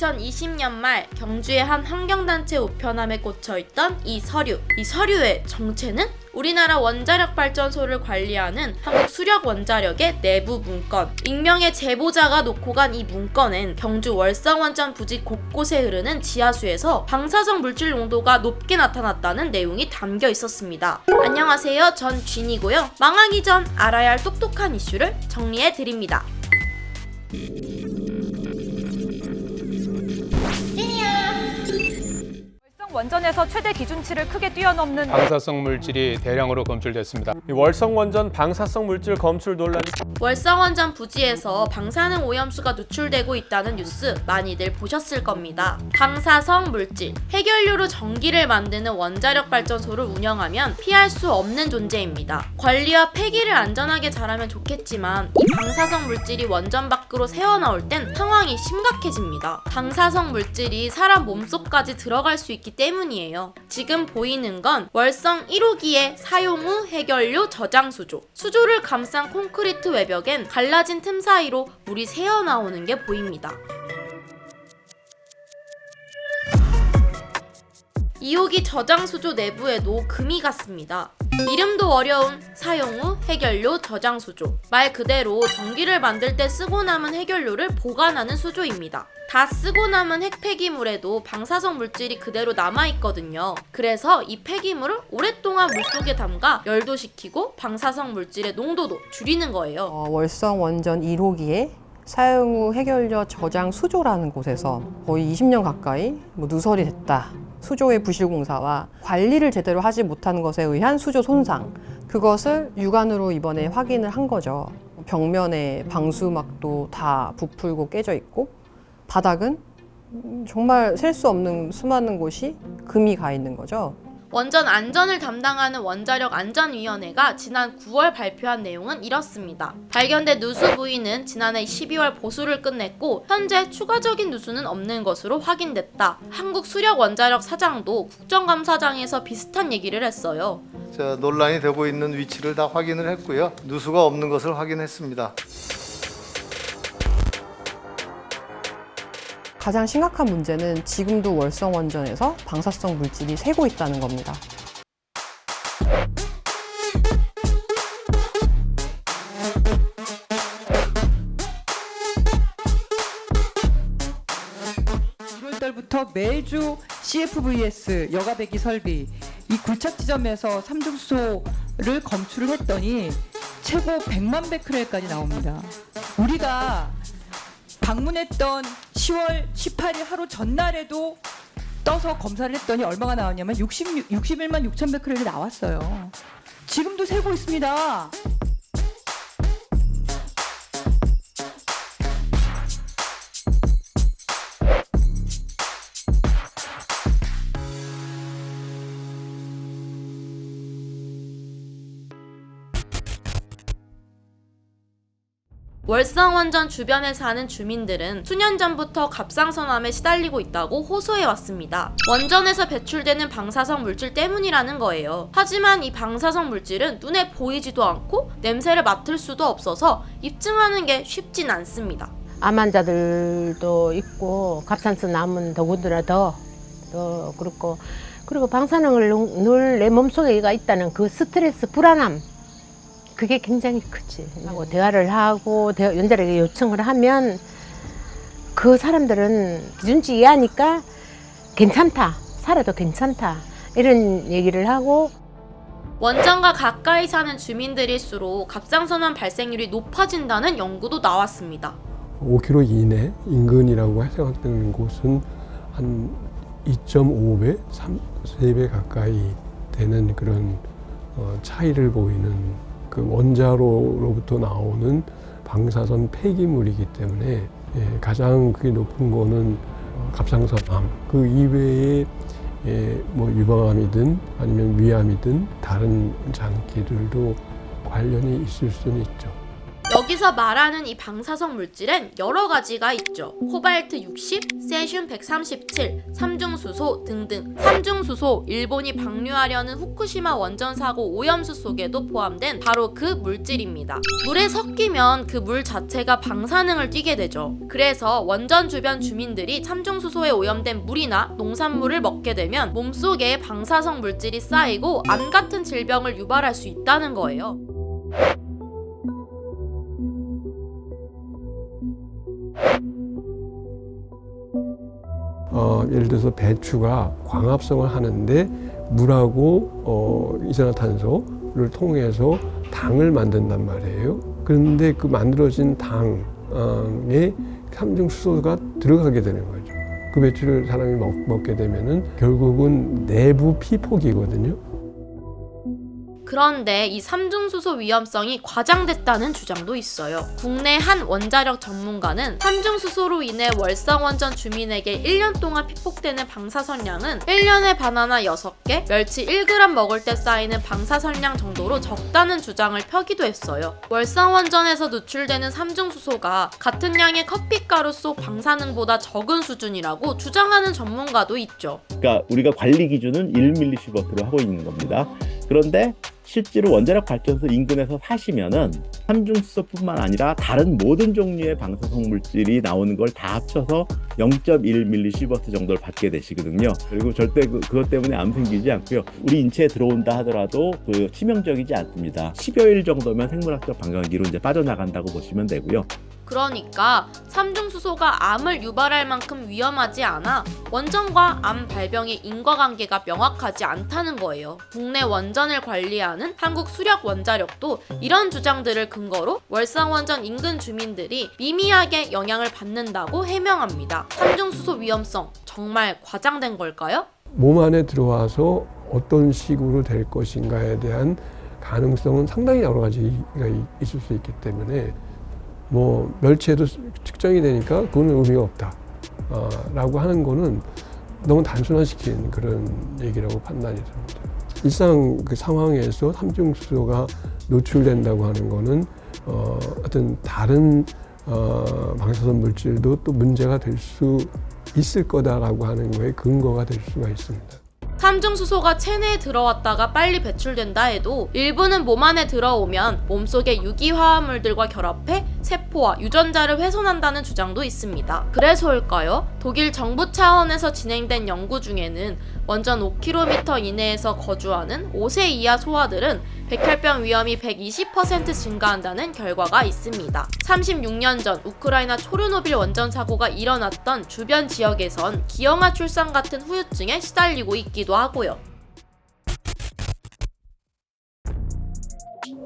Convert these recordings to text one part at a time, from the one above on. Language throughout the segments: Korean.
2020년 말 경주의 한 환경단체 우편함에 꽂혀있던 이 서류. 이 서류의 정체는? 우리나라 원자력 발전소를 관리하는 한국수력원자력의 내부 문건. 익명의 제보자가 놓고 간 이 문건엔 경주 월성원전 부지 곳곳에 흐르는 지하수에서 방사성 물질 농도가 높게 나타났다는 내용이 담겨 있었습니다. 안녕하세요, 전 쥔이고요. 망하기 전 알아야 할 똑똑한 이슈를 정리해드립니다. 원전에서 최대 기준치를 크게 뛰어넘는 방사성 물질이 대량으로 검출됐습니다. 이 월성원전 방사성 물질 검출 논란이 월성원전 부지에서 방사능 오염수가 누출되고 있다는 뉴스 많이들 보셨을 겁니다. 방사성 물질, 해결료로 전기를 만드는 원자력 발전소를 운영하면 피할 수 없는 존재입니다. 관리와 폐기를 안전하게 잘하면 좋겠지만 이 방사성 물질이 원전 밖으로 새어나올 땐 상황이 심각해집니다. 방사성 물질이 사람 몸속까지 들어갈 수 있기 때문이에요. 지금 보이는 건 월성 1호기의 사용 후 해결료 저장 수조. 수조를 감싼 콘크리트 외벽엔 갈라진 틈 사이로 물이 새어나오는 게 보입니다. 2호기 저장 수조 내부에도 금이 갔습니다. 이름도 어려운 사용 후 해결료 저장 수조. 말 그대로 전기를 만들 때 쓰고 남은 해결료를 보관하는 수조입니다. 다 쓰고 남은 핵폐기물에도 방사성 물질이 그대로 남아있거든요. 그래서 이 폐기물을 오랫동안 물속에 담가 열도식히고 방사성 물질의 농도도 줄이는 거예요. 월성 원전 1호기에 사용 후 해결료 저장 수조라는 곳에서 거의 20년 가까이 누설이 됐다. 수조의 부실 공사와 관리를 제대로 하지 못하는 것에 의한 수조 손상, 그것을 육안으로 이번에 확인을 한 거죠. 벽면에 방수막도 다 부풀고 깨져 있고 바닥은 정말 셀 수 없는 수많은 곳이 금이 가 있는 거죠. 원전 안전을 담당하는 원자력안전위원회가 지난 9월 발표한 내용은 이렇습니다. 발견된 누수 부위는 지난해 12월 보수를 끝냈고 현재 추가적인 누수는 없는 것으로 확인됐다. 한국수력원자력 사장도 국정감사장에서 비슷한 얘기를 했어요. 논란이 되고 있는 위치를 다 확인을 했고요. 누수가 없는 것을 확인했습니다. 가장 심각한 문제는 지금도 월성 원전에서 방사성 물질이 새고 있다는 겁니다. 달부터 매주 CFVS 여가배기 설비 이 굴착 지점에서 삼중수소를 검출을 했더니 최고 100만 베크렐까지 나옵니다. 우리가 방문했던 10월 18일 하루 전날에도 떠서 검사를 했더니 얼마가 나왔냐면 61만 6천 베크렐이 나왔어요. 지금도 새고 있습니다. 월성원전 주변에 사는 주민들은 수년 전부터 갑상선암에 시달리고 있다고 호소해왔습니다. 원전에서 배출되는 방사성 물질 때문이라는 거예요. 하지만 이 방사성 물질은 눈에 보이지도 않고 냄새를 맡을 수도 없어서 입증하는 게 쉽진 않습니다. 암 환자들도 있고 갑상선 암은 더군다나 더 그렇고, 그리고 방사능을 늘 내 몸속에 있다는 그 스트레스, 불안함, 그게 굉장히 크지. 대화를 하고 연달에 요청을 하면 그 사람들은 기준치 이해하니까 괜찮다, 살아도 괜찮다, 이런 얘기를 하고. 원전과 가까이 사는 주민들일수록 갑상선암 발생률이 높아진다는 연구도 나왔습니다. 5km 이내 인근이라고 생각되는 곳은 한 2.5배, 3배 가까이 되는 그런 차이를 보이는 그 원자로로부터 나오는 방사선 폐기물이기 때문에 가장 그게 높은 거는 갑상선암, 그 이외에 뭐 유방암이든 아니면 위암이든 다른 장기들도 관련이 있을 수는 있죠. 여기서 말하는 이 방사성 물질엔 여러 가지가 있죠. 코발트 60, 세슘 137, 삼중수소 등등. 삼중수소, 일본이 방류하려는 후쿠시마 원전 사고 오염수 속에도 포함된 바로 그 물질입니다. 물에 섞이면 그 물 자체가 방사능을 띠게 되죠. 그래서 원전 주변 주민들이 삼중수소에 오염된 물이나 농산물을 먹게 되면 몸속에 방사성 물질이 쌓이고 암 같은 질병을 유발할 수 있다는 거예요. 예를 들어서 배추가 광합성을 하는데 물하고 이산화탄소를 통해서 당을 만든단 말이에요. 그런데 그 만들어진 당에 삼중수소가 들어가게 되는 거죠. 그 배추를 사람이 먹게 되면은 결국은 내부 피폭이거든요. 그런데 이 삼중수소 위험성이 과장됐다는 주장도 있어요. 국내 한 원자력 전문가는 삼중수소로 인해 월성원전 주민에게 1년 동안 피폭되는 방사선량은 1년에 바나나 6개, 멸치 1g 먹을 때 쌓이는 방사선량 정도로 적다는 주장을 펴기도 했어요. 월성원전에서 누출되는 삼중수소가 같은 양의 커피가루 속 방사능보다 적은 수준이라고 주장하는 전문가도 있죠. 그러니까 우리가 관리 기준은 1mS로 하고 있는 겁니다. 그런데 실제로 원자력 발전소 인근에서 사시면은 삼중수소뿐만 아니라 다른 모든 종류의 방사성 물질이 나오는 걸 다 합쳐서 0.1mS 정도를 받게 되시거든요. 그리고 절대 그것 때문에 암 생기지 않고요. 우리 인체에 들어온다 하더라도 치명적이지 않습니다. 10여일 정도면 생물학적 방광기로 이제 빠져나간다고 보시면 되고요. 그러니까 삼중수소가 암을 유발할 만큼 위험하지 않아 원전과 암 발병의 인과관계가 명확하지 않다는 거예요. 국내 원전을 관리하는 한국수력원자력도 이런 주장들을 근거로 월성원전 인근 주민들이 미미하게 영향을 받는다고 해명합니다. 삼중수소 위험성 정말 과장된 걸까요? 몸 안에 들어와서 어떤 식으로 될 것인가에 대한 가능성은 상당히 여러 가지가 있을 수 있기 때문에 멸치에도 측정이 되니까 그건 의미가 없다 라고 하는 거는 너무 단순화시킨 그런 얘기라고 판단이 됩니다. 일상 그 상황에서 삼중수소가 노출된다고 하는 거는 어떤 다른 방사선 물질도 또 문제가 될 수 있을 거다라고 하는 거에 근거가 될 수가 있습니다. 삼중수소가 체내에 들어왔다가 빨리 배출된다 해도 일부는 몸 안에 들어오면 몸속의 유기화합물들과 결합해 세포와 유전자를 훼손한다는 주장도 있습니다. 그래서일까요? 독일 정부 차원에서 진행된 연구 중에는 원전 5km 이내에서 거주하는 5세 이하 소아들은 백혈병 위험이 120% 증가한다는 결과가 있습니다. 36년 전 우크라이나 초르노빌 원전 사고가 일어났던 주변 지역에선 기형아 출산 같은 후유증에 시달리고 있기도 하고요.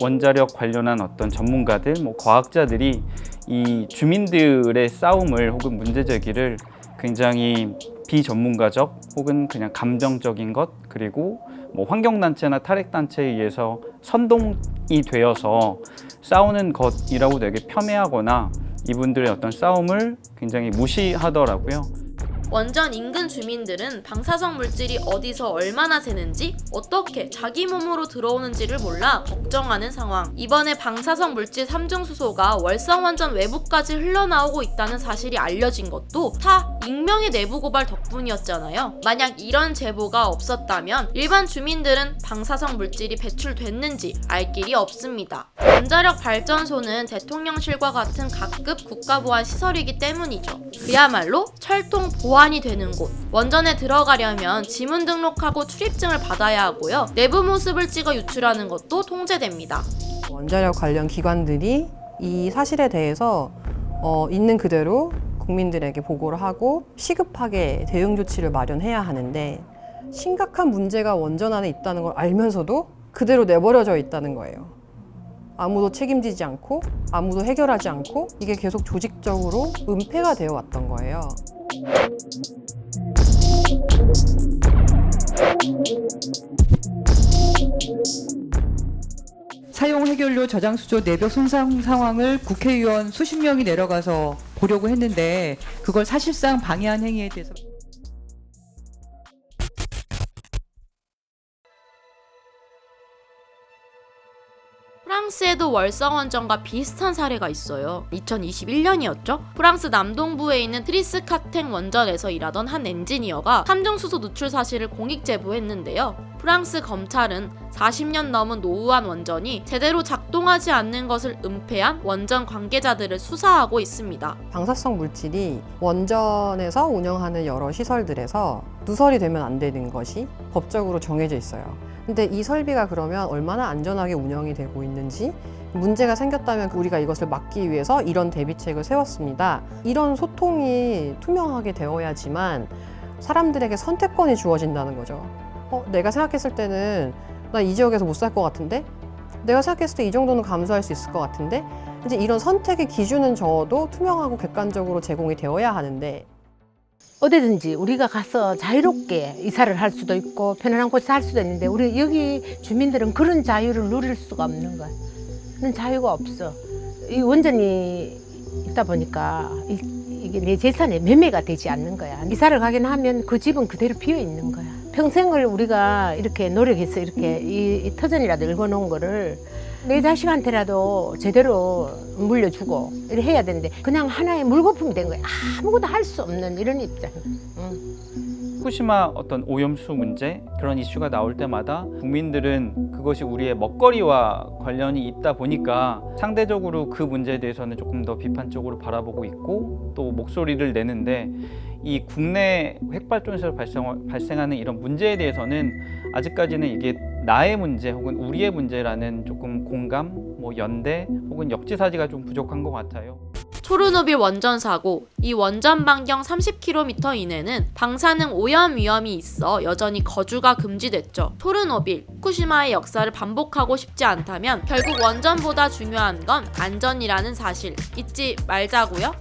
원자력 관련한 어떤 전문가들, 과학자들이 이 주민들의 싸움을 혹은 문제제기를 굉장히 비전문가적 혹은 그냥 감정적인 것, 그리고 환경단체나 탈핵단체에 의해서 선동이 되어서 싸우는 것이라고 되게 폄훼하거나 이분들의 어떤 싸움을 굉장히 무시하더라고요. 원전 인근 주민들은 방사성 물질이 어디서 얼마나 새는지 어떻게 자기 몸으로 들어오는지를 몰라 걱정하는 상황. 이번에 방사성 물질 삼중수소가 월성원전 외부까지 흘러나오고 있다는 사실이 알려진 것도 다 익명의 내부 고발 덕분이었잖아요. 만약 이런 제보가 없었다면 일반 주민들은 방사성 물질이 배출됐는지 알 길이 없습니다. 원자력 발전소는 대통령실과 같은 각급 국가보안 시설이기 때문이죠. 그야말로 철통 보안이 되는 곳. 원전에 들어가려면 지문 등록하고 출입증을 받아야 하고요. 내부 모습을 찍어 유출하는 것도 통제됩니다. 원자력 관련 기관들이 이 사실에 대해서 있는 그대로 국민들에게 보고를 하고 시급하게 대응 조치를 마련해야 하는데 심각한 문제가 원전 안에 있다는 걸 알면서도 그대로 내버려져 있다는 거예요. 아무도 책임지지 않고 아무도 해결하지 않고 이게 계속 조직적으로 은폐가 되어 왔던 거예요. 사용 해결료 저장 수조 내벽 손상 상황을 국회의원 수십 명이 내려가서 보려고 했는데 그걸 사실상 방해한 행위에 대해서 프랑스에도 월성 원전과 비슷한 사례가 있어요. 2021년이었죠? 프랑스 남동부에 있는 트리스카탱 원전에서 일하던 한 엔지니어가 함정수소 누출 사실을 공익 제보했는데요. 프랑스 검찰은 40년 넘은 노후한 원전이 제대로 작동하지 않는 것을 은폐한 원전 관계자들을 수사하고 있습니다. 방사성 물질이 원전에서 운영하는 여러 시설들에서 누설이 되면 안 되는 것이 법적으로 정해져 있어요. 근데 이 설비가 그러면 얼마나 안전하게 운영이 되고 있는지, 문제가 생겼다면 우리가 이것을 막기 위해서 이런 대비책을 세웠습니다. 이런 소통이 투명하게 되어야지만 사람들에게 선택권이 주어진다는 거죠. 내가 생각했을 때는 나 이 지역에서 못 살 것 같은데? 내가 생각했을 때 이 정도는 감수할 수 있을 것 같은데? 이제 이런 선택의 기준은 적어도 투명하고 객관적으로 제공이 되어야 하는데, 어디든지 우리가 가서 자유롭게 이사를 할 수도 있고 편안한 곳에 살 수도 있는데 우리 여기 주민들은 그런 자유를 누릴 수가 없는 거야. 그런 자유가 없어. 이 원전이 있다 보니까 이게 내 재산에 매매가 되지 않는 거야. 이사를 가긴 하면 그 집은 그대로 비어 있는 거야. 평생을 우리가 이렇게 노력해서 이렇게 이 터전이라도 읽어놓은 거를 내 자식한테라도 제대로 물려주고 이렇게 해야 되는데 그냥 하나의 물거품이 된 거야. 아무것도 할 수 없는 이런 입장. 후쿠시마 어떤 오염수 문제 그런 이슈가 나올 때마다 국민들은 그것이 우리의 먹거리와 관련이 있다 보니까 상대적으로 그 문제에 대해서는 조금 더 비판적으로 바라보고 있고 또 목소리를 내는데, 이 국내 핵발전소에서 발생하는 이런 문제에 대해서는 아직까지는 이게 나의 문제 혹은 우리의 문제라는 조금 공감, 연대 혹은 역지사지가 좀 부족한 것 같아요. 초르노빌 원전 사고, 이 원전 반경 30km 이내는 방사능 오염 위험이 있어 여전히 거주가 금지됐죠. 초르노빌, 후쿠시마의 역사를 반복하고 싶지 않다면 결국 원전보다 중요한 건 안전이라는 사실 잊지 말자고요.